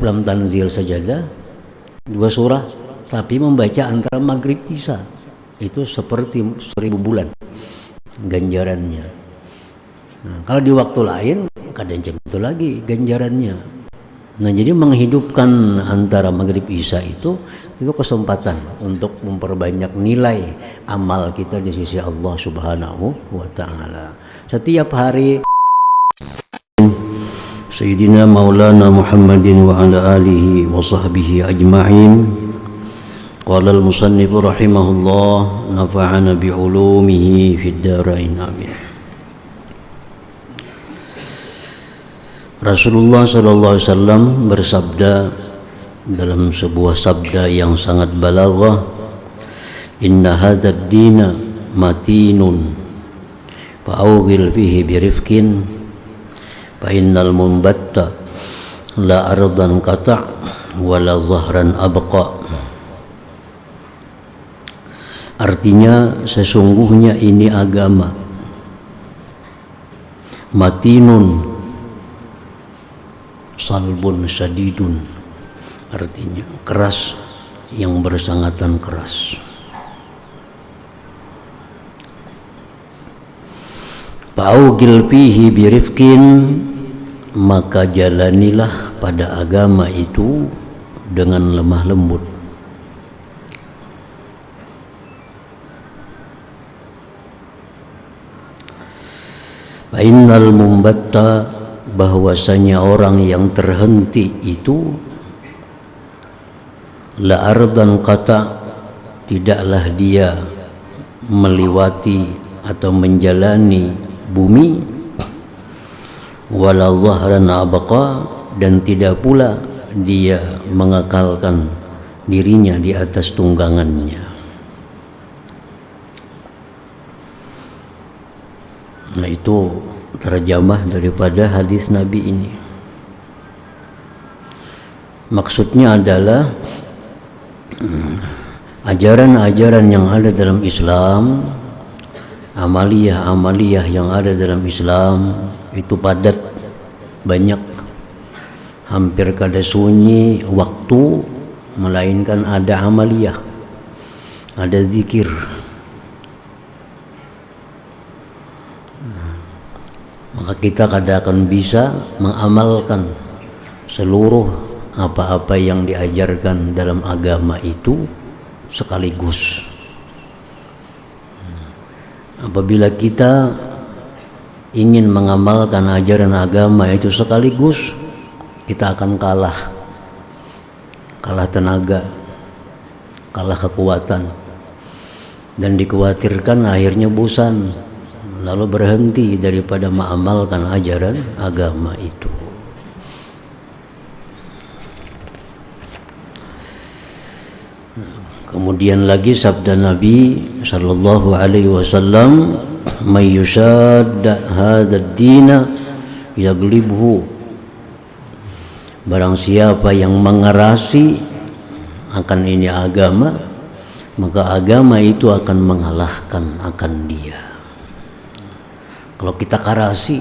lam tanzil sajadah, 2 surah, tapi membaca antara maghrib isya itu seperti 1000 bulan ganjarannya. Nah, kalau di waktu lain kadang itu lagi ganjarannya. Nah, jadi menghidupkan antara maghrib isya itu kesempatan untuk memperbanyak nilai amal kita di sisi Allah Subhanahu wa taala. Setiap hari Sayyidina Maulana Muhammadin wa ala alihi wa sahbihi ajma'in. Qala al-musannif rahimahullah, nafa'ana bi'ulumihi fid dharain amin. Rasulullah sallallahu alaihi wasallam bersabda dalam sebuah sabda yang sangat balaghah, inna hadzal dina matinun fa'awghil fihi birifqin fa innal mumbatta la ardan qata' wa la zahran abqa. Artinya sesungguhnya ini agama matinun salbun syadidun, artinya keras, yang bersangatan keras. Fa'ugil fihi birifkin, maka jalanilah pada agama itu dengan lemah lembut. Fa'innal mumbatta, bahwasanya orang yang terhenti itu la ardan qata, tidaklah dia melewati atau menjalani bumi, wala zahran abqa, dan tidak pula dia mengekalkan dirinya di atas tunggangannya. Nah, itu terjemah daripada hadis Nabi ini. Maksudnya adalah ajaran-ajaran yang ada dalam Islam, amaliyah-amaliyah yang ada dalam Islam itu padat, banyak, hampir kada sunyi waktu melainkan ada amaliyah, ada zikir. Maka kita kada akan bisa mengamalkan seluruh apa-apa yang diajarkan dalam agama itu sekaligus. Apabila kita ingin mengamalkan ajaran agama itu sekaligus, kita akan kalah tenaga, kalah kekuatan, dan dikhawatirkan akhirnya bosan, lalu berhenti daripada mengamalkan ajaran agama itu. Kemudian lagi sabda Nabi sallallahu alaihi wasallam, may yushadda hadzal dina yaglibhu, barang siapa yang mengerasi akan ini agama, maka agama itu akan mengalahkan akan dia. Kalau kita karasi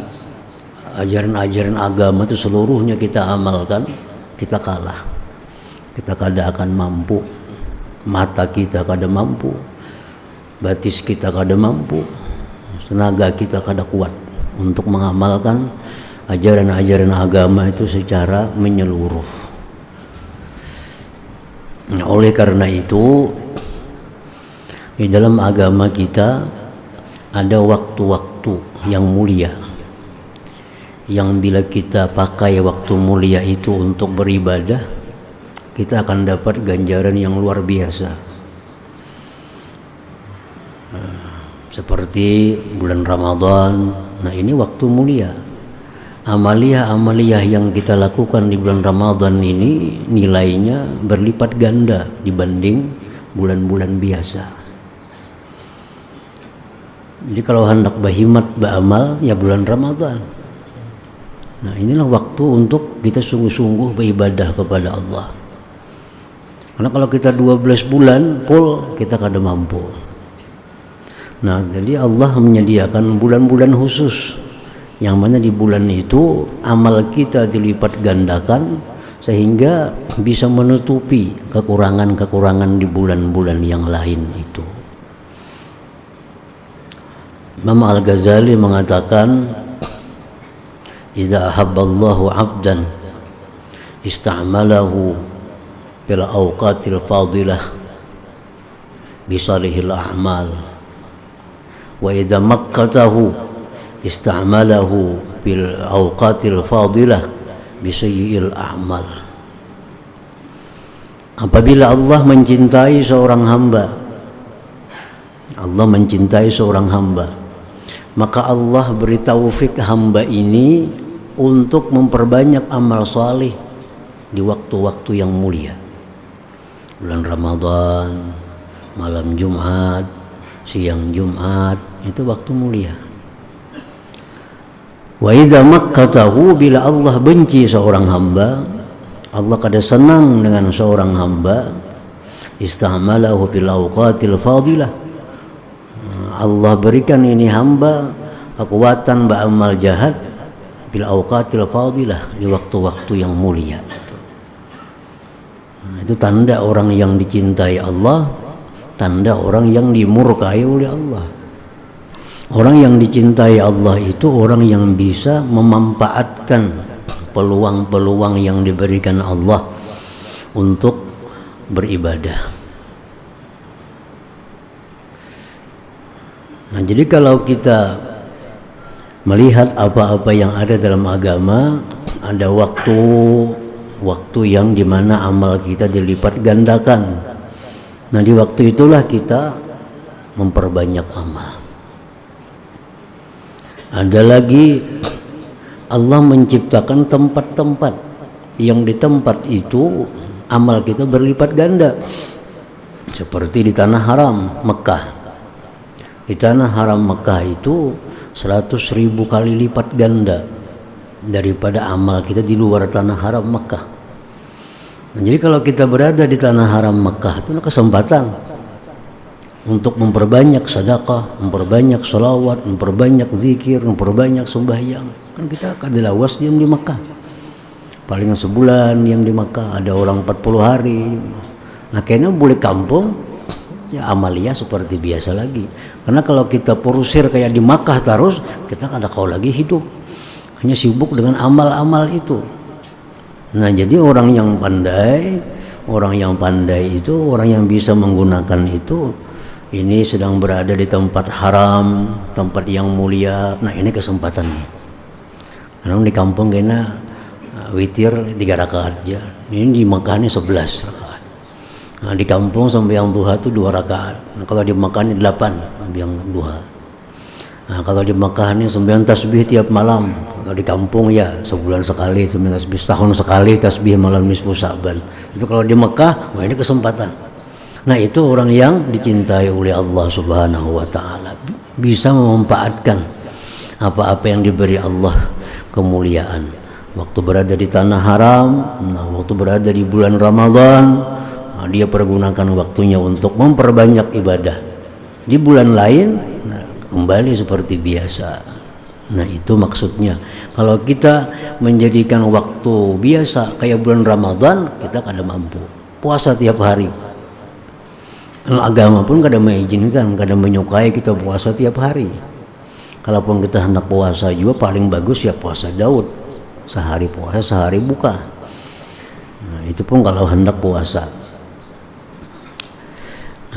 ajaran-ajaran agama itu seluruhnya kita amalkan, kita kalah. Kita kada akan mampu. Mata kita kada mampu, batis kita kada mampu, tenaga kita kada kuat untuk mengamalkan ajaran-ajaran agama itu secara menyeluruh. Nah, oleh karena itu di dalam agama kita ada waktu-waktu yang mulia, yang bila kita pakai waktu mulia itu untuk beribadah, kita akan dapat ganjaran yang luar biasa. Seperti bulan Ramadan. Nah, ini waktu mulia. Amaliyah-amaliyah yang kita lakukan di bulan Ramadan ini nilainya berlipat ganda dibanding bulan-bulan biasa. Jadi kalau hendak berhimat beramal, ya bulan Ramadan. Nah, inilah waktu untuk kita sungguh-sungguh beribadah kepada Allah. Karena kalau kita 12 bulan full, kita kada mampu. Nah, jadi Allah menyediakan bulan-bulan khusus, yang mana di bulan itu amal kita dilipat gandakan sehingga bisa menutupi kekurangan-kekurangan di bulan-bulan yang lain itu. Imam Al-Ghazali mengatakan, "Idza ahabballahu 'abdan ista'malahu fil awqatil fadilah bi salihil a'mal wa idza makkatahu ista'malahu fil awqatil fadilah bi sayyi'il a'mal." Apabila Allah mencintai seorang hamba, Allah mencintai seorang hamba, maka Allah beri taufik hamba ini untuk memperbanyak amal saleh di waktu-waktu yang mulia. Bulan Ramadan, malam Jumat, siang Jumat, itu waktu mulia. Wa idza makkatahu, bila Allah benci seorang hamba, Allah kada senang dengan seorang hamba, istamalahu fil awqatil fadilah, Allah berikan ini hamba kekuatan beramal jahat bil awqatil fadilah, di waktu-waktu yang mulia. Itu tanda orang yang dicintai Allah, tanda orang yang dimurkai oleh Allah. Orang yang dicintai Allah itu orang yang bisa memanfaatkan peluang-peluang yang diberikan Allah untuk beribadah. Nah, jadi kalau kita melihat apa-apa yang ada dalam agama, ada waktu yang dimana amal kita dilipat gandakan. Nah, di waktu itulah kita memperbanyak amal. Ada lagi, Allah menciptakan tempat-tempat yang di tempat itu amal kita berlipat ganda, seperti di tanah haram Mekah. Di tanah haram Mekah itu 100.000 kali lipat ganda daripada amal kita di luar tanah haram Mekah. Nah, jadi kalau kita berada di tanah haram Mekah itu ada kesempatan untuk memperbanyak sedekah, memperbanyak sholawat, memperbanyak zikir, memperbanyak sembahyang. Kan kita akan dilawas diam di Mekah, paling sebulan diam di Mekah, ada orang 40 hari. Nah, kayaknya boleh kampung ya, amalia seperti biasa lagi. Karena kalau kita porusir kayak di Makkah terus, kita kada kau lagi hidup, hanya sibuk dengan amal-amal itu. Nah, jadi orang yang pandai itu orang yang bisa menggunakan itu, ini sedang berada di tempat haram, tempat yang mulia. Nah, ini kesempatannya. Karena di kampung kena witir 3 rakaat aja, ini di Makkah ini 11 rakaat. Nah, di kampung sembahyang duha itu 2 rakaat. Nah, kalau di Makkah ini 8 sembahyang duha. Nah, kalau di Makkah ini sembahyang tasbih tiap malam. Kalau di kampung ya sebulan sekali sembahyang tasbih, setahun sekali tasbih malam nisfu Sa'ban. Tapi kalau di Makkah, wah ini kesempatan. Nah, itu orang yang dicintai oleh Allah Subhanahu wa taala, bisa memanfaatkan apa-apa yang diberi Allah kemuliaan. Waktu berada di tanah haram, nah, waktu berada di bulan Ramadan, nah, dia pergunakan waktunya untuk memperbanyak ibadah. Di bulan lain, nah, kembali seperti biasa. Nah, itu maksudnya. Kalau kita menjadikan waktu biasa kayak bulan Ramadan, kita kada mampu puasa tiap hari. Agama pun kada mengizinkan, kada menyukai kita puasa tiap hari. Kalaupun kita hendak puasa juga, paling bagus ya puasa Daud, sehari puasa sehari buka. Nah, itu pun kalau hendak puasa.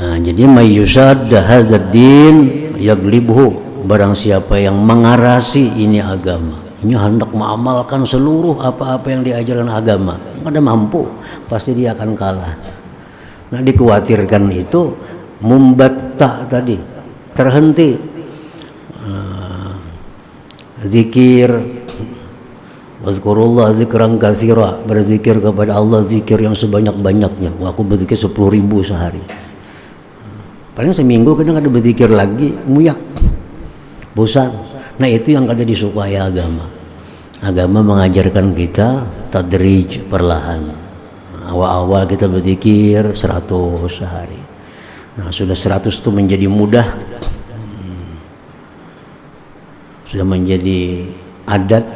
Nah, jadi mayyusad hadzal din yaglibhu, barang siapa yang mengarasi ini agama, ini hendak mengamalkan seluruh apa-apa yang diajarkan agama, kada mampu, pasti dia akan kalah. Nah, dikhawatirkan itu mumbatta tadi, terhenti zikir, wazkurullah zikran katsira, berzikir kepada Allah zikir yang sebanyak-banyaknya. Wah, aku berzikir 10.000 sehari, paling seminggu kadang ada berzikir lagi, muyak, bosan. Nah, itu yang kada disukai agama. Agama mengajarkan kita tadrij, perlahan. Awal-awal kita berzikir 100 sehari. Nah, sudah 100 itu menjadi mudah, sudah menjadi adat.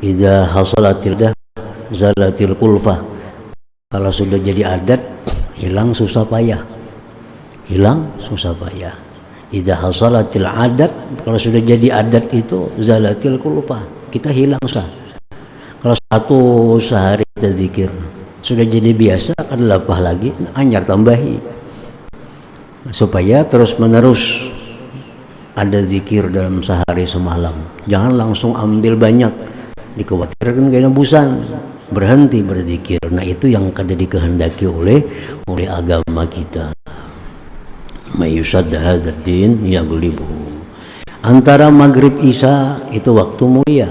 idza hasalatil dah zalatil kulfah. Kalau sudah jadi adat, hilang susah payah. Hilang susah payah. Idza hasalatil adat, kalau sudah jadi adat itu zalatil kulfah. Kita hilang susah. Kalau satu sehari kita zikir, sudah jadi biasa, kan lapah lagi, anyar tambahi. Supaya terus menerus ada zikir dalam sehari semalam. Jangan langsung ambil banyak, dikhawatirkan kena bosan, berhenti berzikir. Nah itu yang kada dikehendaki oleh agama kita. Mayusad hadzal din yaghlibu. Antara maghrib isya itu waktu mulia.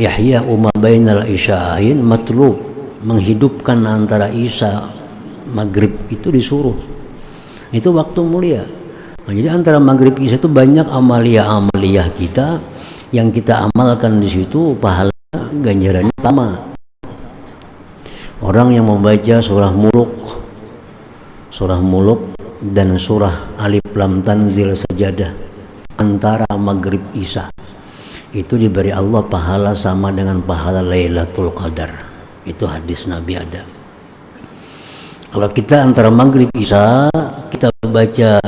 Ihya umma bainal isya'ain matlub, menghidupkan antara isya maghrib itu disuruh. Itu waktu mulia. Nah, jadi antara maghrib isya itu banyak amaliyah kita yang kita amalkan di situ, pahala ganjarannya sama. Orang yang membaca surah muluk dan surah alif lam tanzil sajadah antara maghrib isya itu diberi Allah pahala sama dengan pahala Lailatul Qadar. Itu hadis Nabi ada. Kalau kita antara maghrib isya kita baca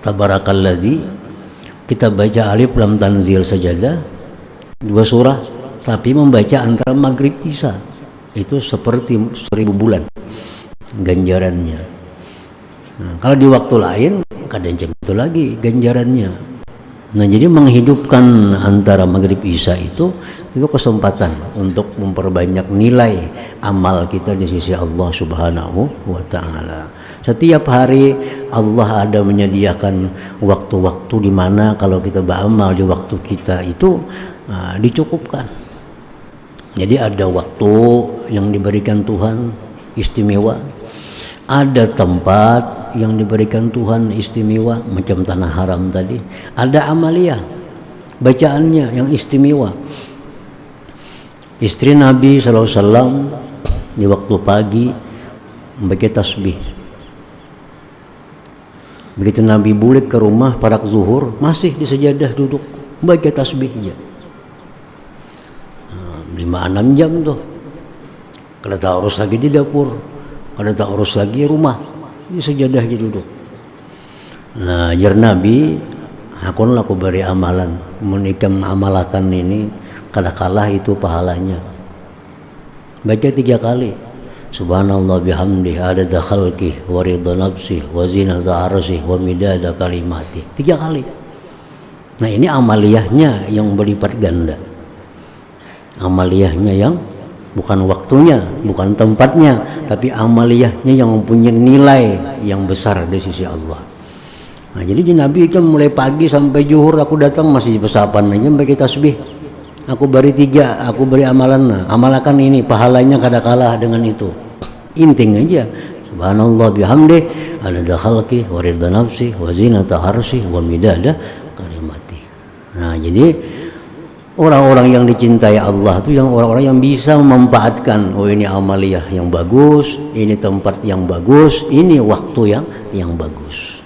tabarakalladzi, kita baca alif lam tanzil sajadah, 2 surah, tapi membaca antara maghrib isya itu seperti 1000 bulan ganjarannya. Nah, kalau di waktu lain kadang itu lagi ganjarannya. Nah, jadi menghidupkan antara maghrib isya itu kesempatan untuk memperbanyak nilai amal kita di sisi Allah Subhanahu wa Ta'ala. Setiap hari Allah ada menyediakan waktu-waktu di mana kalau kita beramal di waktu kita itu dicukupkan. Jadi ada waktu yang diberikan Tuhan istimewa, ada tempat yang diberikan Tuhan istimewa macam tanah haram tadi, ada amaliyah bacaannya yang istimewa. Istri Nabi SAW di waktu pagi membaca tasbih. Begitu Nabi balik ke rumah pada zuhur masih di sejadah duduk baca tasbih aja. 5-6 jam tuh. Kalau tak urus lagi di dapur, kalau tak urus lagi rumah, di sejadah aja duduk. Nah, jar Nabi, hakun laku beri amalan, menikam amalakan ini, kada kalah itu pahalanya. Baca 3 kali. Subhanallah bihamdi adada khalqih wa ridha nafsih wa zinata arsyih wa midada kalimati. 3 kali. Nah, ini amaliyahnya yang berlipat ganda. Amaliyahnya yang bukan waktunya, bukan tempatnya, tapi amaliyahnya yang mempunyai nilai yang besar di sisi Allah. Nah, jadi di Nabi itu mulai pagi sampai zuhur aku datang masih besapan aja bagi tasbih. Aku beri 3, aku beri amalan, amalkan ini, pahalanya kada kalah dengan itu. Inting aja. Subhanallah bihamdi adada khalqi wa ridha nafsi wa zinata arsyih wa midada kalimati. Nah, jadi orang-orang yang dicintai Allah itu yang orang-orang yang bisa memanfaatkan, oh ini amaliyah yang bagus, ini tempat yang bagus, ini waktu yang bagus.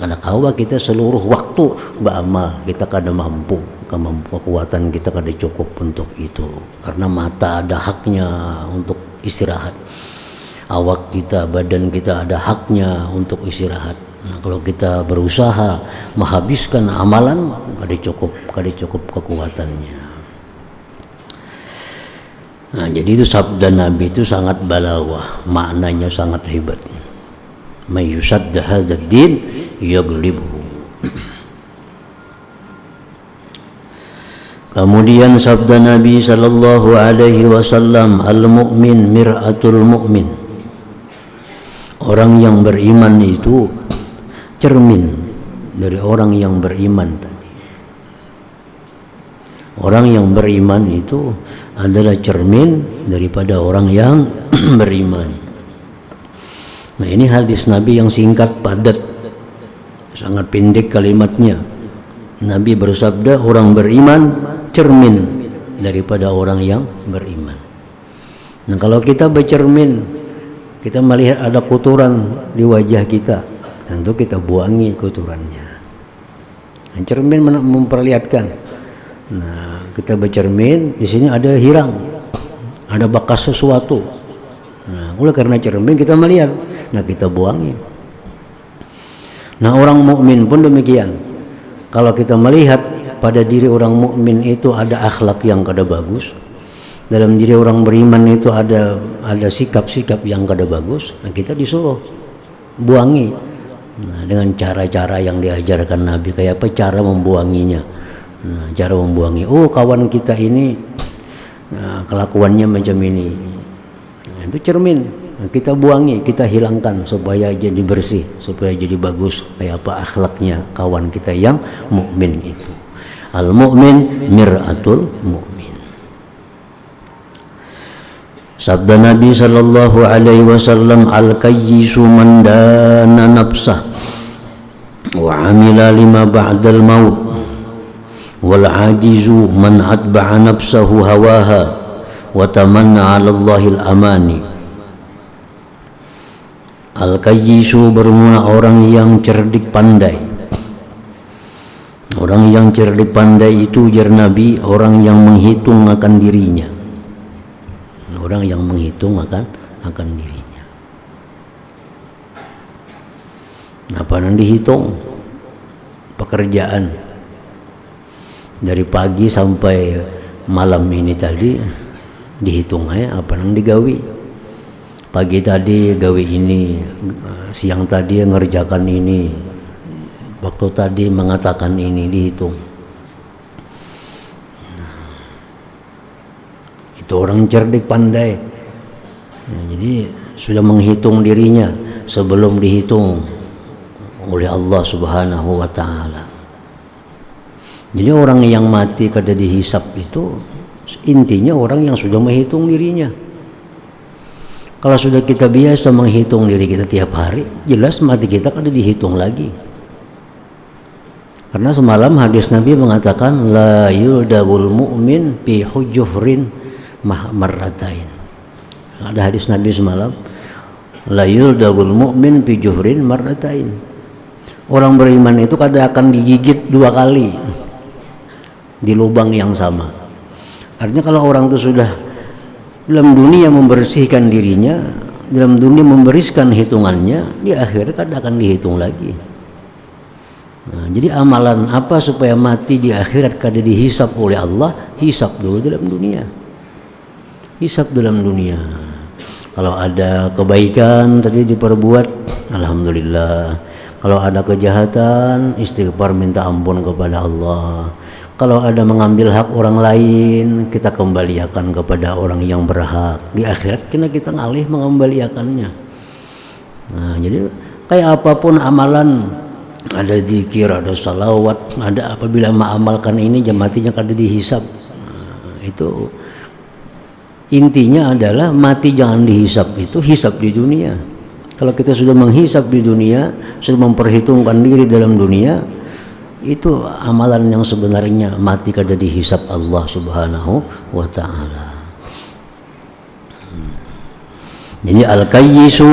Karena kalau kita seluruh waktu beramal, kita kada mampu, kekuatan kita kada cukup untuk itu. Karena mata ada haknya untuk istirahat, awak kita, badan kita ada haknya untuk istirahat. Nah, kalau kita berusaha menghabiskan amalan, kada cukup kekuatannya. Nah, jadi itu sabda Nabi itu sangat balawah, maknanya sangat hebat. Mayusad hadzal din yaghlibu. Kemudian sabda Nabi sallallahu alaihi wasallam, al-mu'min mir'atul mu'min. Orang yang beriman itu cermin dari orang yang beriman tadi. Orang yang beriman itu adalah cermin daripada orang yang beriman. Nah, ini hadis Nabi yang singkat padat, sangat pendek kalimatnya. Nabi bersabda, orang beriman cermin daripada orang yang beriman. Nah, kalau kita bercermin, kita melihat ada kotoran di wajah kita, tentu kita buangi kotorannya. Cermin memperlihatkan Nah, kita bercermin, di sini ada hirang, ada bekas sesuatu. Nah, oleh karena cermin kita melihat, nah kita buangi. Nah, orang mukmin pun demikian. Kalau kita melihat pada diri orang mukmin itu ada akhlak yang kada bagus, dalam diri orang beriman itu ada sikap-sikap yang kada bagus, nah kita disuruh buangi. Nah, dengan cara-cara yang diajarkan Nabi, kayak apa cara membuanginya. Nah, cara membuangi, oh kawan kita ini kelakuannya macam ini, nah, itu cermin. Nah, kita buangi, kita hilangkan supaya jadi bersih, supaya jadi bagus kayak apa akhlaknya kawan kita yang mukmin itu. Al mukmin mir'atul mukmin. Sabda Nabi sallallahu alaihi wasallam, al kayyisu man dana nafsah wa amila lima ba'dal maut wal ajizu man atba'a nafsahu hawaha wa tamanna 'ala Allahil amani. Al-kayyisu bermula orang yang cerdik pandai. Orang yang cerdik pandai itu ujar Nabi, orang yang menghitung akan dirinya. Orang yang menghitung akan dirinya. Apa yang dihitung? Pekerjaan dari pagi sampai malam ini tadi dihitung aja apa yang digawi. Pagi tadi gawi ini, siang tadi ngerjakan ini, waktu tadi mengatakan ini, dihitung. Itu orang cerdik pandai. Jadi sudah menghitung dirinya sebelum dihitung oleh Allah Subhanahu wa ta'ala. Jadi orang yang mati kada dihisap itu intinya orang yang sudah menghitung dirinya. Kalau sudah kita biasa menghitung diri kita tiap hari, jelas mati kita kada dihitung lagi. Karena semalam hadis Nabi mengatakan la yuldabul mu'min fi hujufrin marratain. Ada hadis Nabi semalam, la yuldabul mu'min fi jufrin marratain. Orang beriman itu kada akan digigit 2 kali di lubang yang sama. Artinya kalau orang itu sudah dalam dunia membersihkan dirinya, dalam dunia membersihkan hitungannya, di akhir kada akan dihitung lagi. Nah, jadi amalan apa supaya mati di akhirat kada dihisap oleh Allah? Hisap dulu dalam dunia. Hisap dalam dunia. Kalau ada kebaikan tadi diperbuat, alhamdulillah. Kalau ada kejahatan, istighfar minta ampun kepada Allah. Kalau ada mengambil hak orang lain, kita kembalikan kepada orang yang berhak. Di akhirat kita ngalih mengembalikannya. Nah, jadi kayak apapun amalan, ada zikir, ada salawat, ada apabila mengamalkan ini matinya kada dihisap. Nah, itu intinya adalah mati jangan dihisap, itu hisap di dunia. Kalau kita sudah menghisap di dunia, sudah memperhitungkan diri dalam dunia, itu amalan yang sebenarnya mati kada dihisap Allah Subhanahu wa ta'ala. Jadi al-kayyisu,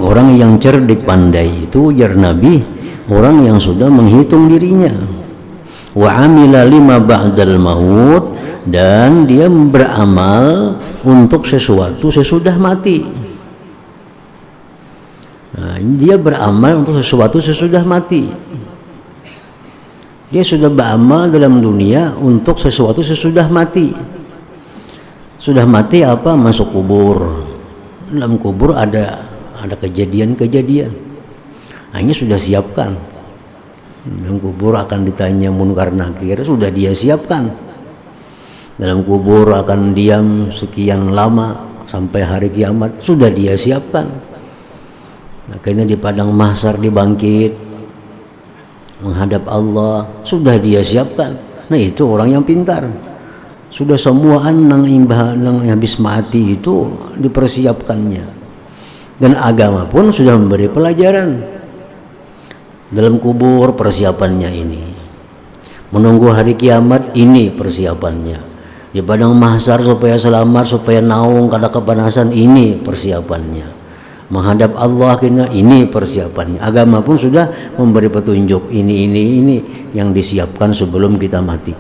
orang yang cerdik pandai itu ujar Nabi, orang yang sudah menghitung dirinya. Wa amila lima ba'dal maut, dan dia beramal untuk sesuatu sesudah mati. Nah, dia beramal untuk sesuatu sesudah mati. Dia sudah beramal dalam dunia untuk sesuatu sesudah mati. Sudah mati apa? Masuk kubur. Dalam kubur ada kejadian-kejadian. Nah, ini sudah siapkan. Dalam kubur akan ditanya munkar nakir, sudah dia siapkan. Dalam kubur akan diam sekian lama sampai hari kiamat, sudah dia siapkan. Akhirnya di padang mahsyar dibangkit menghadap Allah, sudah dia siapkan. Nah, itu orang yang pintar. Sudah semua nang habis mati itu dipersiapkannya. Dan agama pun sudah memberi pelajaran. Dalam kubur persiapannya ini. Menunggu hari kiamat ini persiapannya. Di padang mahsyar supaya selamat, supaya naung kada kepanasan, ini persiapannya. Menghadap Allah ini persiapannya. Agama pun sudah memberi petunjuk ini yang disiapkan sebelum kita mati.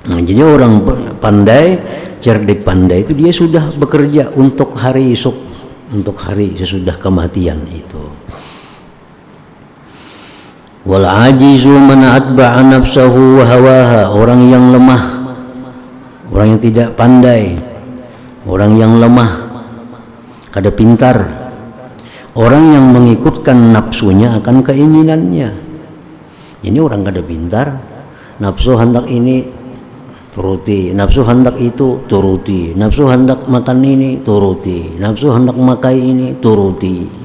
Nah, jadi orang pandai, cerdik pandai itu dia sudah bekerja untuk hari esok, untuk hari sesudah kematian itu. Wal ajizu man atba'a nafsahu wa hawaha, orang yang lemah, orang yang tidak pandai, orang yang lemah, kada pintar, orang yang mengikutkan nafsunya akan keinginannya. Ini orang kada pintar, nafsu hendak ini turuti, nafsu hendak itu turuti, nafsu hendak makan ini turuti, nafsu hendak makai ini turuti.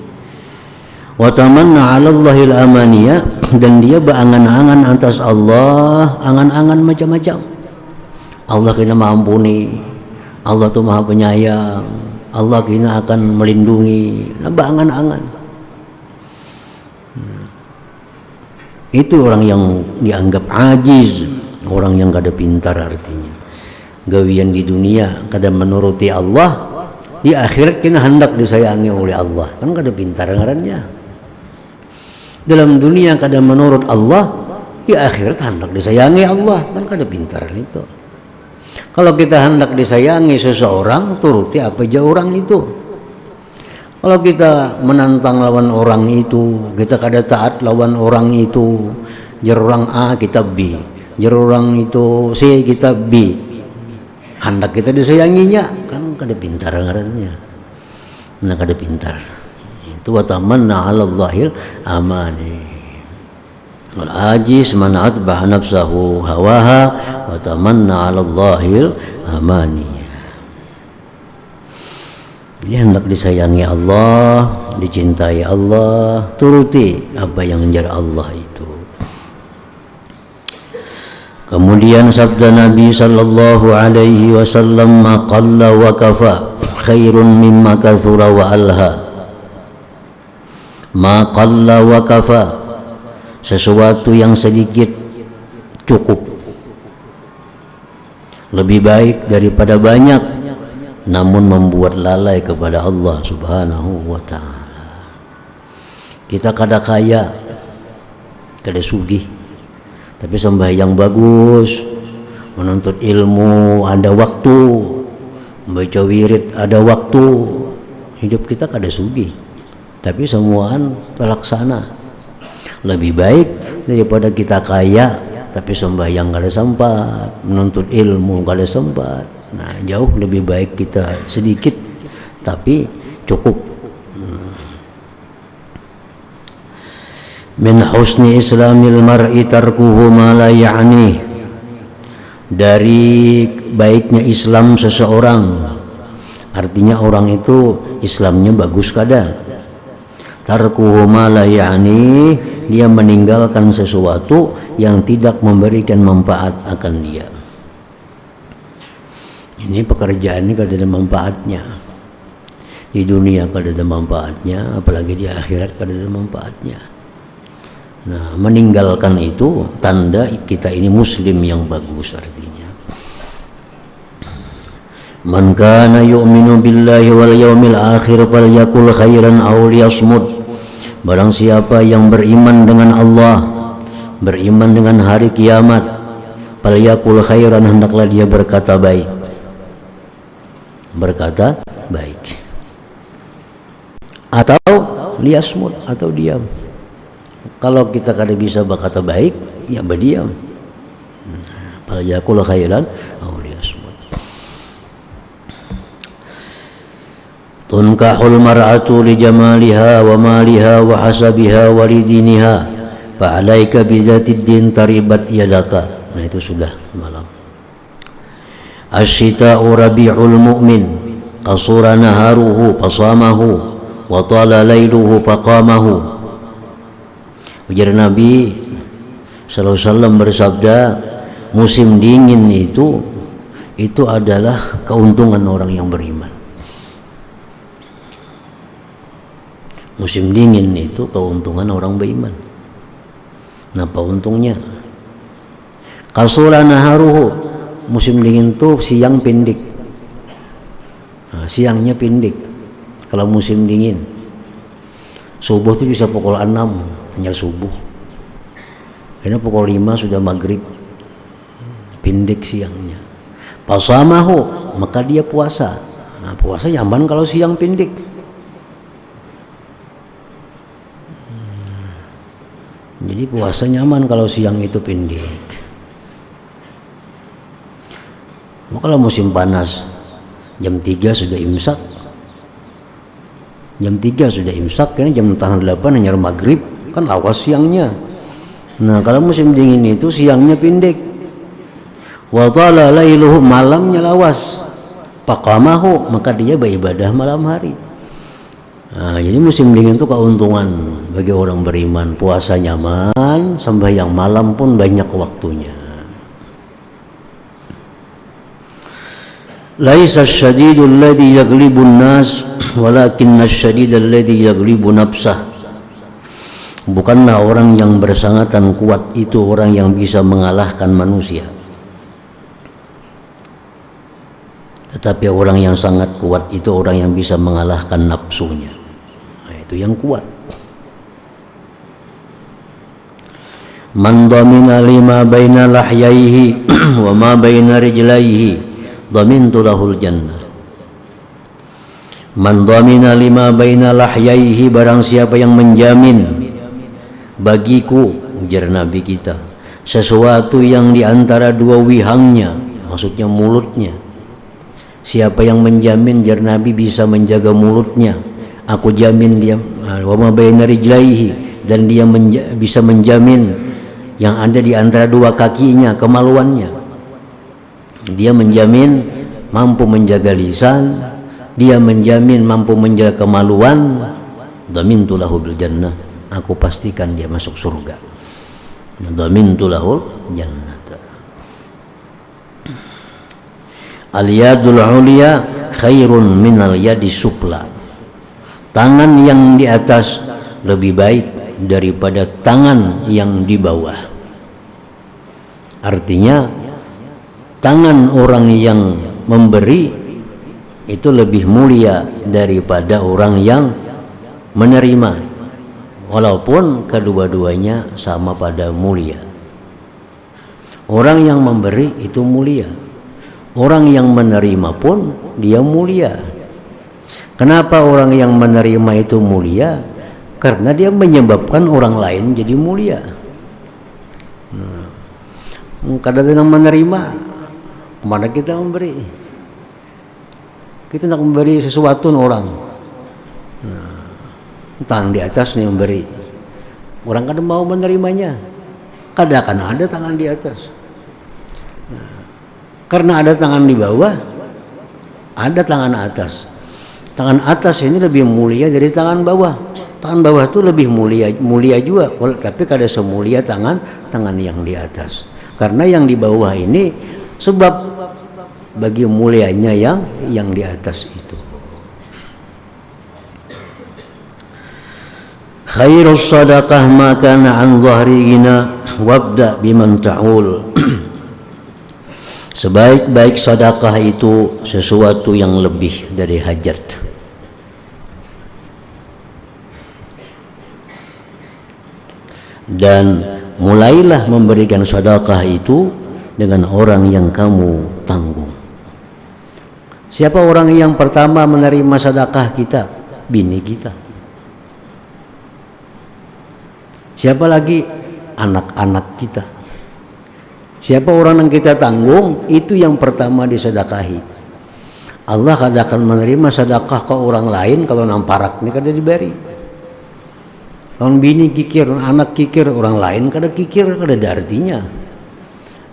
Wa tamanna 'ala Allahil amaniya, dan dia berangan-angan atas Allah, angan-angan macam-macam. Allah kena mengampuni, Allah tuh maha penyayang, Allah kena akan melindungi, nah berangan-angan. Itu orang yang dianggap ajiz, orang yang kada pintar artinya. Gawian di dunia kada menuruti Allah, di akhirat kena hendak disayangi oleh Allah, kan kada pintar ngarannya. Dalam dunia kada menurut Allah, di akhirat hendak disayangi Allah, kan kada pintar itu. Kalau kita hendak disayangi seseorang, turuti apa aja orang itu. Kalau kita menantang lawan orang itu, kita kada taat lawan orang itu, jar orang A kita B, jar orang itu C kita B, hendak kita disayanginya, kan kada pintar ngarannya. Nah kada pintar. Itu wa tamanna 'ala Allahil amani. Wal ajiz man atba'a nafsahu hawaha wa tamanna 'ala Allahil amani. Dia hendak disayangi Allah, dicintai Allah, turuti apa yang menjadi Allah itu. Kemudian sabda Nabi sallallahu alaihi wasallam, ma qalla wa kafa khairun mimma kathura wa alha. Ma qalla wa kafa, sesuatu yang sedikit cukup, lebih baik daripada banyak namun membuat lalai kepada Allah subhanahu wa ta'ala. Kita kada kaya, kada sugih, tapi sembahyang bagus, menuntut ilmu ada waktu, membaca wirid ada waktu. Hidup kita kada sugih, tapi semuaan terlaksana. Lebih baik daripada kita kaya tapi sembahyang kada sempat, menuntut ilmu kada sempat. Nah, jauh lebih baik kita sedikit tapi cukup. Min husni islamil mar'i tarkuhu ma la ya'ni, dari baiknya Islam seseorang, artinya orang itu Islamnya bagus kada. Tarkuhu ma la ya'ni, dia meninggalkan sesuatu yang tidak memberikan manfaat akan dia. Ini pekerjaan ini kada ada manfaatnya. Di dunia kada ada manfaatnya, apalagi di akhirat kada ada manfaatnya. Nah, meninggalkan itu tanda kita ini muslim yang bagus artinya. Man kana yu'minu billahi wal yawmil akhir falyakul khairan aw liyasmut. Barang siapa yang beriman dengan Allah, beriman dengan hari kiamat, falyakul khairan, hendaklah dia berkata baik. Berkata baik, atau liyasmut, atau diam. Kalau kita kada bisa berkata baik, ya berdiam. Falyakul khairan aw liyasmut. Tunkahul mar'atu li jamaliha wa maliha wa hasabiha wa lidiniha fa 'alaika bi dzatid din taribat yadaka. Nah, itu sudah malam. Asyita'u rabi'ul mu'min qasura naharuhu fasamahu wa tala lailuhu faqamahu. Ujar Nabi sallallahu alaihi wasallam bersabda, musim dingin itu adalah keuntungan orang yang beriman. Musim dingin itu keuntungan orang beriman. Napa untungnya? Qasura naharuhu, musim dingin tuh siang pendek. Nah, siangnya pendek kalau musim dingin. Subuh tuh bisa pukul 6 hanya subuh, karena pukul 5 sudah maghrib. pendek siangnya. Fasamahu, maka dia puasa. Nah, puasa nyaman kalau siang pendek. Jadi puasa nyaman kalau siang itu pendek. Kalau musim panas jam 3 sudah imsak. Jam 3 sudah imsak, karena jam setengah 8 hanya maghrib, kan lawas siangnya. Nah, kalau musim dingin itu siangnya pendek. Wa tala lailuhu, malamnya lawas. Faqamahu, maka dia beribadah malam hari. Nah, jadi musim dingin itu keuntungan bagi orang beriman, puasa nyaman, sembahyang malam pun banyak waktunya. Laisa asy-syadidul ladzi yaglibun nas walakinna asy-syadidal ladzi yaglibu nafsah. Bukanlah orang yang bersangatan kuat itu orang yang bisa mengalahkan manusia, tetapi orang yang sangat kuat itu orang yang bisa mengalahkan nafsunya. Nah, itu yang kuat. Man dhamina lima baina lahyaihi wa ma baina rijlaihi dhamintu lahul jannah. Man dhamina lima baina lahyaihi, barang siapa yang menjamin bagiku, ujar Nabi kita, sesuatu yang di antara dua wihangnya, maksudnya mulutnya. Siapa yang menjamin, jar Nabi, bisa menjaga mulutnya, aku jamin dia. Wa ma baina rijlaihi, dan dia bisa menjamin yang ada di antara dua kakinya, kemaluannya. Dia menjamin mampu menjaga lisan, dia menjamin mampu menjaga kemaluan. Dhamintu lahu bil jannah, aku pastikan dia masuk surga. Dhamintu lahu jannata. Al-yadul ulia khairun minal yadi supla. Tangan yang di atas lebih baik daripada tangan yang di bawah. Artinya tangan orang yang memberi itu lebih mulia daripada orang yang menerima, walaupun kedua-duanya sama pada mulia. Orang yang memberi itu mulia, orang yang menerima pun dia mulia. Kenapa orang yang menerima itu mulia? Karena dia menyebabkan orang lain jadi mulia. Kadang-kadang menerima, kemana kita memberi? Kita nak memberi sesuatu orang. Tangan di atas nih memberi. Orang kadang mau menerimanya. Kadang akan ada tangan di atas. Karena ada tangan di bawah, ada tangan atas. Tangan atas ini lebih mulia dari tangan bawah. Tangan bawah itu lebih mulia juga, tapi kada semulia tangan yang di atas. Karena yang di bawah ini sebab bagi mulianya yang di atas itu. Khairus sadaqah ma kana an dhahri ghina wabda biman ta'ul. Sebaik-baik sedekah itu sesuatu yang lebih dari hajat. Dan mulailah memberikan sedekah itu dengan orang yang kamu tanggung. Siapa orang yang pertama menerima sedekah kita? Bini kita. Siapa lagi? Anak-anak kita. Siapa orang yang kita tanggung, itu yang pertama disedekahi. Allah kadang akan menerima sedekah ke orang lain kalau namparak ini kada diberi. Kalau bini kikir, anak kikir, orang lain kada kikir, kada ada artinya.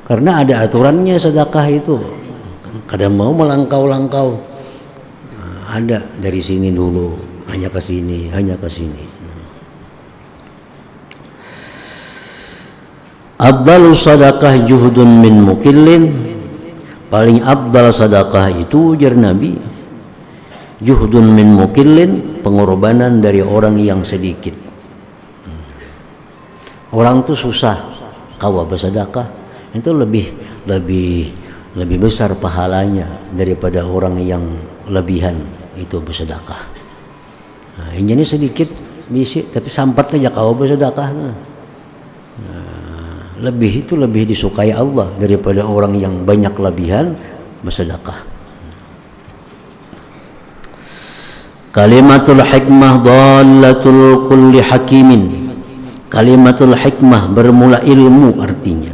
Karena ada aturannya sedekah itu. Kada mau melangkau-langkau. Ada dari sini dulu, hanya ke sini, hanya ke sini. Afdalus sadaqah juhdun min mukillin. Paling afdal sedekah itu ujar Nabi, juhdun min mukillin, pengorbanan dari orang yang sedikit. Orang itu susah kawa bersedekah, itu lebih besar pahalanya daripada orang yang lebihan itu bersedekah. Nah, ini sedikit bisi tapi sampat aja kawa bersedekah. lebih disukai Allah daripada orang yang banyak kelebihan bersedekah. Kalimatul hikmah dhallatul kulli hakimin. Kalimatul hikmah bermula ilmu, artinya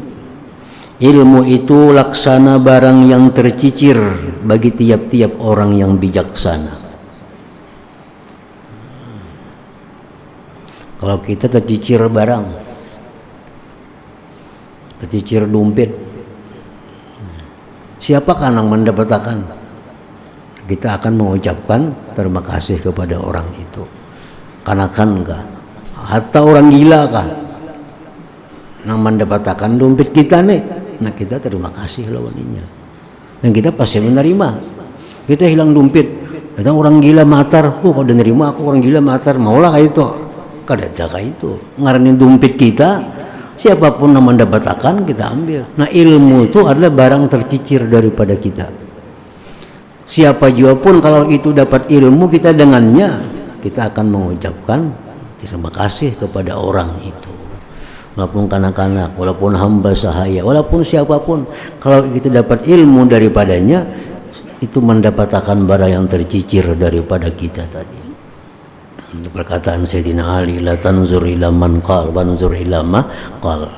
ilmu itu laksana barang yang tercicir bagi tiap-tiap orang yang bijaksana. Kalau kita tercicir barang, tercicir dompet, siapakah yang mendapatkan? Kita akan mengucapkan terima kasih kepada orang itu. Kanakan kah? Atau orang gila kah? Yang mendapatkan dompet kita nih. Nah, kita terima kasih lawannya. Dan kita pasti menerima. Kita hilang dompet, datang orang gila matar, kau udah nerima aku orang gila matar, maulah kayak itu. Kada kayak itu. Ngaranin dompet kita, siapapun yang mendapatkan kita ambil. Nah, ilmu itu adalah barang tercicir daripada kita. Siapa juga pun kalau itu dapat ilmu, kita dengannya kita akan mengucapkan terima kasih kepada orang itu. Walaupun kanak-kanak, walaupun hamba sahaya, walaupun siapapun, kalau kita dapat ilmu daripadanya, itu mendapatkan barang yang tercicir daripada kita tadi. Perkataan Sayyidina Ali, la tanzur ila man qal wa anzur ila ma qal.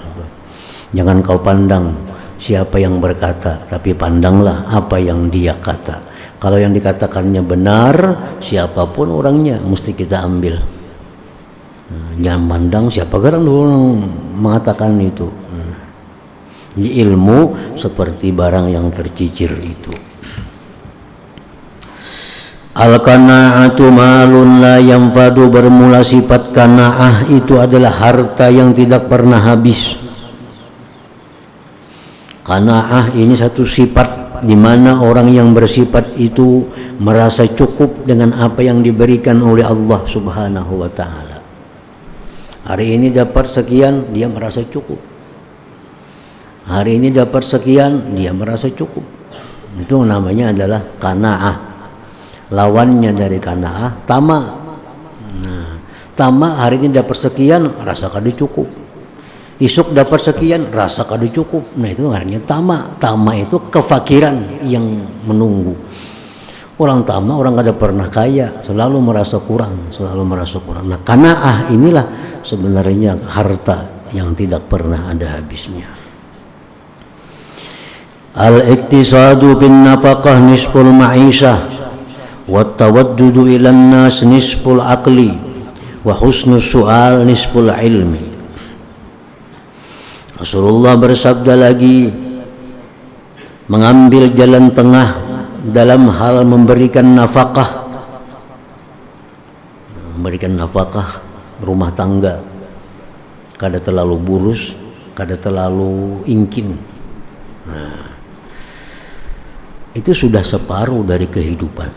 Jangan kau pandang siapa yang berkata, tapi pandanglah apa yang dia kata. Kalau yang dikatakannya benar, siapapun orangnya mesti kita ambil. Jangan mandang siapa orang dulu mengatakan itu. Ilmu seperti barang yang tercicir itu. Al-qana'atu malun la yanfadu, bermula sifat qanaah itu adalah harta yang tidak pernah habis. Qanaah ini satu sifat di mana orang yang bersifat itu merasa cukup dengan apa yang diberikan oleh Allah Subhanahu wa taala. Hari ini dapat sekian, dia merasa cukup. Hari ini dapat sekian, dia merasa cukup. Itu namanya adalah qanaah. Lawannya dari qanaah, tama. Nah, tama hari ini dapat sekian, rasa kada cukup. Isuk dapat sekian, rasa kada cukup. Nah, itu artinya tama. Tama itu kefakiran yang menunggu. Orang tama, orang kada pernah kaya, selalu merasa kurang, selalu merasa kurang. Nah, qanaah inilah sebenarnya harta yang tidak pernah ada habisnya. Al-iktisadu bin nafaqah nisful ma'isyah wa tawaddudu ilan nas nisful aqli wa husnus su'al nisful ilmi. Rasulullah bersabda lagi, mengambil jalan tengah dalam hal memberikan nafkah, rumah tangga, kada terlalu burus, kada terlalu ingkin. Nah, itu sudah separuh dari kehidupan.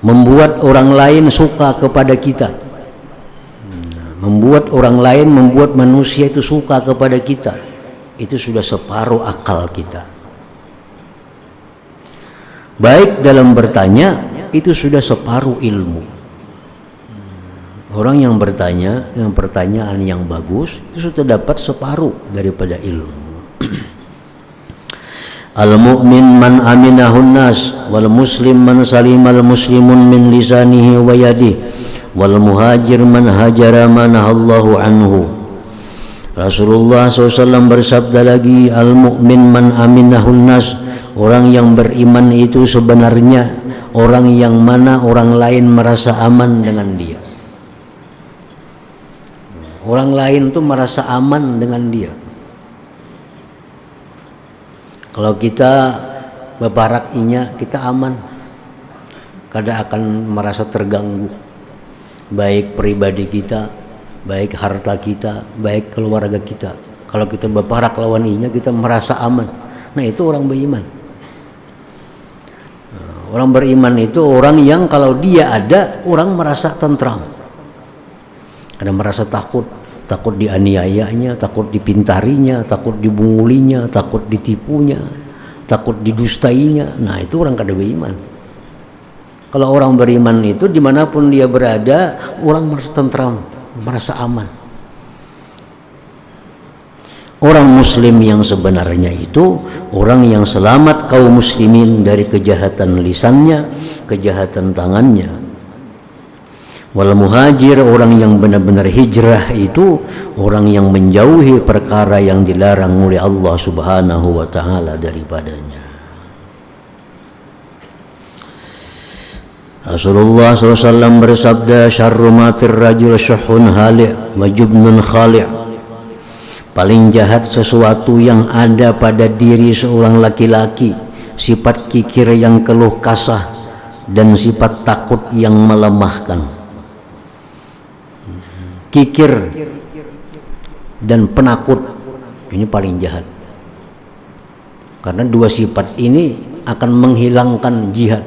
Membuat orang lain suka kepada kita, membuat orang lain, membuat manusia itu suka kepada kita, itu sudah separuh akal kita. Baik dalam bertanya, itu sudah separuh ilmu. Orang yang bertanya, yang pertanyaan yang bagus, itu sudah dapat separuh daripada ilmu. Al-mu'min man aminahun nas, wal muslim man salimal muslimun min lisanihi wa yadihi, wal muhajir man hajara manahallahu anhu. Rasulullah SAW bersabda lagi, al-mu'min man aminahun nas, orang yang beriman itu sebenarnya orang yang mana orang lain merasa aman dengan dia. Orang lain tuh merasa aman dengan dia. Kalau kita bebarak-nya, kita aman, kada akan merasa terganggu, baik pribadi kita, baik harta kita, baik keluarga kita. Kalau kita bebarak lawan-nya, kita merasa aman. Nah, itu orang beriman. Orang beriman itu orang yang kalau dia ada, orang merasa tentram. Kadang merasa takut dianiayanya, takut dipintarinya, takut dibungulinya, takut ditipunya, takut didustainya. Nah, itu orang kada beriman. Kalau orang beriman itu dimanapun dia berada, orang merasa tentram, merasa aman. Orang muslim yang sebenarnya itu orang yang selamat kaum muslimin dari kejahatan lisannya, kejahatan tangannya. Wal muhajir, orang yang benar-benar hijrah itu orang yang menjauhi perkara yang dilarang oleh Allah Subhanahu wa taala daripadanya. Rasulullah SAW bersabda, syarru ma fir rajul syuhun hali' wa jubnun khali'. Paling jahat sesuatu yang ada pada diri seorang laki-laki, sifat kikir yang keluh kasah dan sifat takut yang melemahkan. Kikir dan penakut ini paling jahat, karena dua sifat ini akan menghilangkan jihad,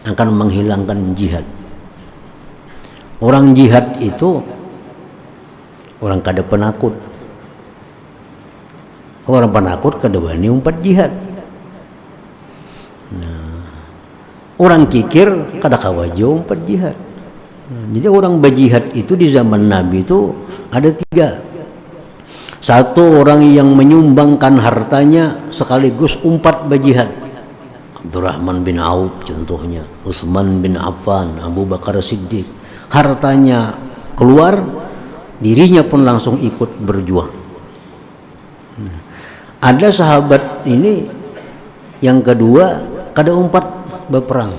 akan menghilangkan jihad. Orang jihad itu orang kada penakut, orang penakut kada wani umpat jihad. Nah, orang kikir kada kawajo umpat jihad. Jadi orang berjihad itu di zaman Nabi itu ada tiga. Satu, orang yang menyumbangkan hartanya sekaligus umpat berjihad. Abdurrahman bin Auf contohnya, Utsman bin Affan, Abu Bakar Siddiq. Hartanya keluar, dirinya pun langsung ikut berjuang. Ada sahabat ini yang kedua kada umpat berperang,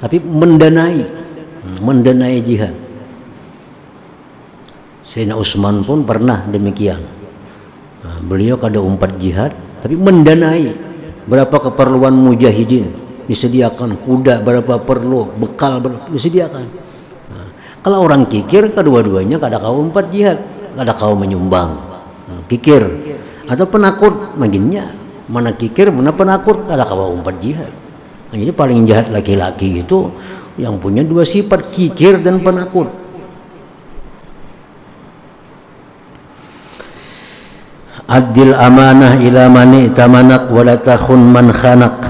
tapi mendanai jihad. Sayyidina Utsman pun pernah demikian. Beliau kada umpat jihad, tapi mendanai. Berapa keperluan mujahidin disediakan, kuda berapa perlu, bekal berapa disediakan. Kalau orang kikir, kedua-duanya kada kau umpat jihad, kada kau menyumbang. Kikir atau penakut, maginnya mana kikir mana penakut, kada kau umpat jihad. Jadi paling jahat laki-laki itu yang punya dua sifat, kikir dan penakut. Adil amanah ila mani tamanak wala takhun man khanak.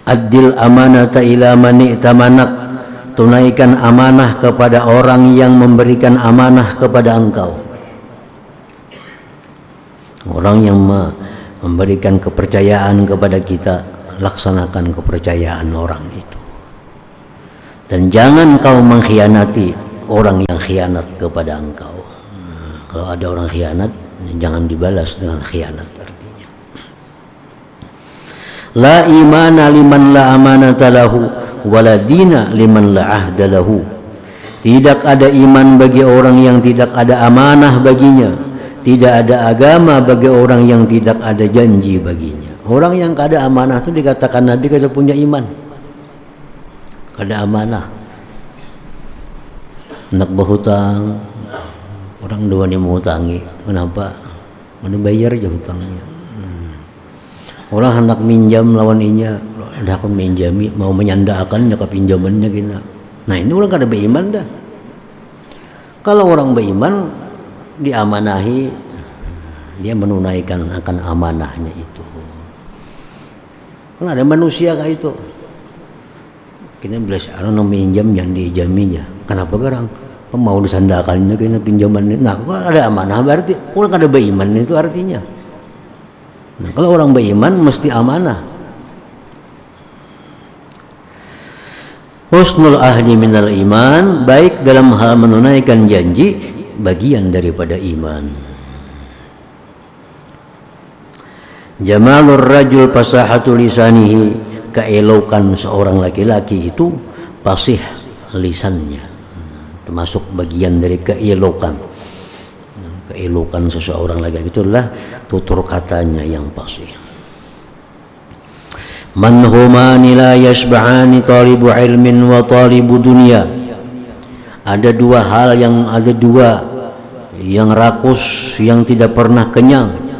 Adil amanata ila mani tamanak, tunaikan amanah kepada orang yang memberikan amanah kepada engkau. Orang yang memberikan kepercayaan kepada kita, laksanakan kepercayaan orang itu. Dan jangan kau mengkhianati orang yang khianat kepada engkau. Kalau ada orang khianat, jangan dibalas dengan khianat, artinya. La imana liman la amanata lahu, wala dina liman la ahda lahu. Tidak ada iman bagi orang yang tidak ada amanah baginya. Tidak ada agama bagi orang yang tidak ada janji baginya. Orang yang kada amanah itu dikatakan Nabi kada punya iman, kada amanah. Hendak berhutang, orang dua ni menghutangi, kenapa? Mana bayar aja hutangnya. Orang hendak minjam lawan inya, ada akun minjami, mau menyandakan jaka pinjamannya gina. Nah ini orang kada beriman dah. Kalau orang beriman, diamanahi, dia menunaikan akan amanahnya itu. Kan ada manusia kayak itu. Kita belas orang minjam yang dijaminya. Kenapa garang? Mau disandakannya kena pinjaman. Nah, kalau ada amanah berarti orang ada beriman itu artinya. Nah, kalau orang beriman mesti amanah. Husnul ahdi minal iman, baik dalam hal menunaikan janji, bagian daripada iman. Jamalur rajul fasahatu lisanihi, keelokan seorang laki-laki itu fasih lisannya, termasuk bagian dari keelokan. Keelokan seseorang laki-laki itulah tutur katanya yang fasih. Man humani la yashba'ani talibu ilmin wa talibu dunya. Ada dua hal yang rakus, yang tidak pernah kenyang.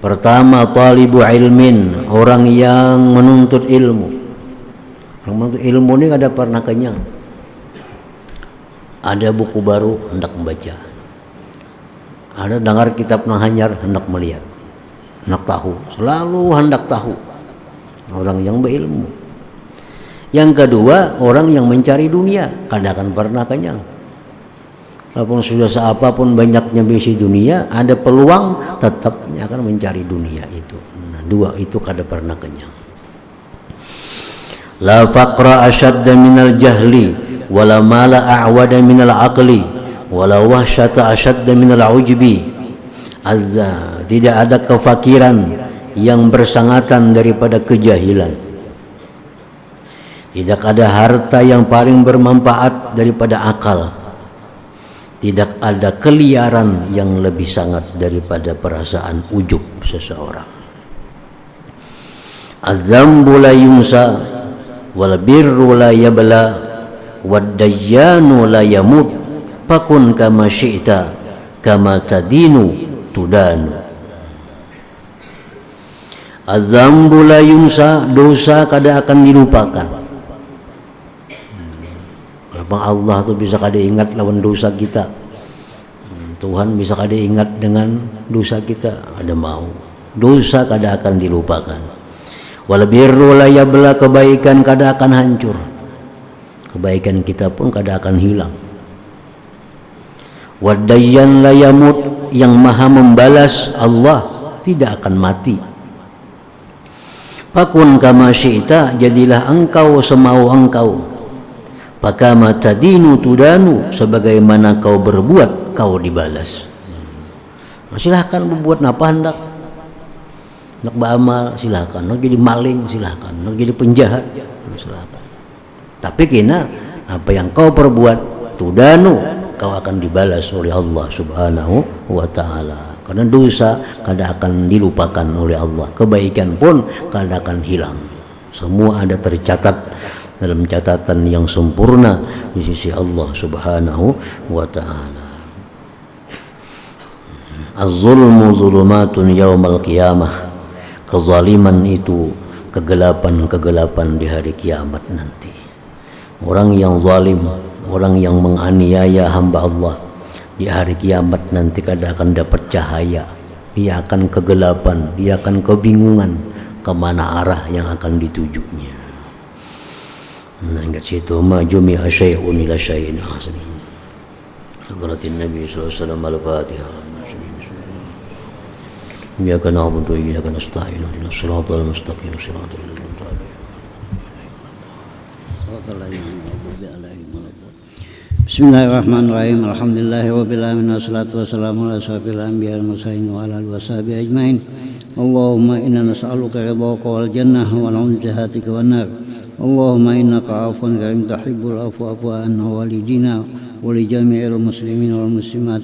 Pertama, talibu ilmin, orang yang menuntut ilmu. Orang menuntut ilmu ini kada pernah kenyang. Ada buku baru hendak membaca, ada dengar kitab Nahanyar hendak melihat, hendak tahu, selalu hendak tahu. Orang yang berilmu. Yang kedua, orang yang mencari dunia, kada akan pernah kenyang. Walaupun sudah seapapun banyaknya besi dunia, ada peluang tetapnya akan mencari dunia itu. Nah, dua itu kada pernah kenyang. La faqra ashadda minal jahli wala mala a'wada minal aqli wala wahsyata ashadda minal ujbi. Azza, tidak ada kefakiran yang bersangatan daripada kejahilan. Tidak ada harta yang paling bermanfaat daripada akal. Tidak ada keliaran yang lebih sangat daripada perasaan ujub seseorang. Az-zambu la yunsa wal birru la yabla wad dayyanu la yamut fakun kama syi'ta kama tadinu tudanu. Az-zambu la yunsa, dosa kada akan dilupakan. Allah tuh bisa kada ingat lawan dosa kita. Tuhan bisa kada ingat dengan dosa kita, ada mau. Dosa kada akan dilupakan. Wal birru la yabla, kebaikan kada akan hancur. Kebaikan kita pun kada akan hilang. Wad dayyan la yamut, yang maha membalas Allah tidak akan mati. Fakun kama syi'ta, jadilah engkau semau engkau. Fakama tadinu tudanu, sebagaimana kau berbuat kau dibalas. Silahkan berbuat napa hendak. Nak beramal silahkan, nak jadi maling silahkan, nak jadi penjahat silahkan. Tapi kena apa yang kau perbuat tudanu, kau akan dibalas oleh Allah Subhanahu wa taala. Karena dosa kada akan dilupakan oleh Allah, kebaikan pun kada akan hilang. Semua ada tercatat dalam catatan yang sempurna di sisi Allah Subhanahu wa taala. Az-zulmu zulumatun yaumal qiyamah. Kezaliman itu kegelapan-kegelapan di hari kiamat nanti. Orang yang zalim, orang yang menganiaya hamba Allah, di hari kiamat nanti kada akan dapat cahaya. Dia akan kegelapan, dia akan kebingungan kemana arah yang akan ditujunya. Nah, ingat situ majumi asyai'un ila syai'in hasan. Hadratin Nabi sallallahu alaihi wasallam al-Fatihah. Iyyaka na'budu wa iyyaka nasta'in. Ihdinas siratal mustaqim, siratal ladzina an'amta 'alaihim. Bismillahirrahmanirrahim. Alhamdulillahirabbil alamin wassalatu wassalamu ala asyrofil anbiya'i wal mursalin wa ala alihi washabihi ajmain. Allahumma inna nas'aluka ridhaka wal jannah wa na'udzu bika wan nar. Allahumma innaka 'afuwun karim tuhibbul 'afwa fa'fu 'anna walidina wa li jami'il muslimin wal muslimat.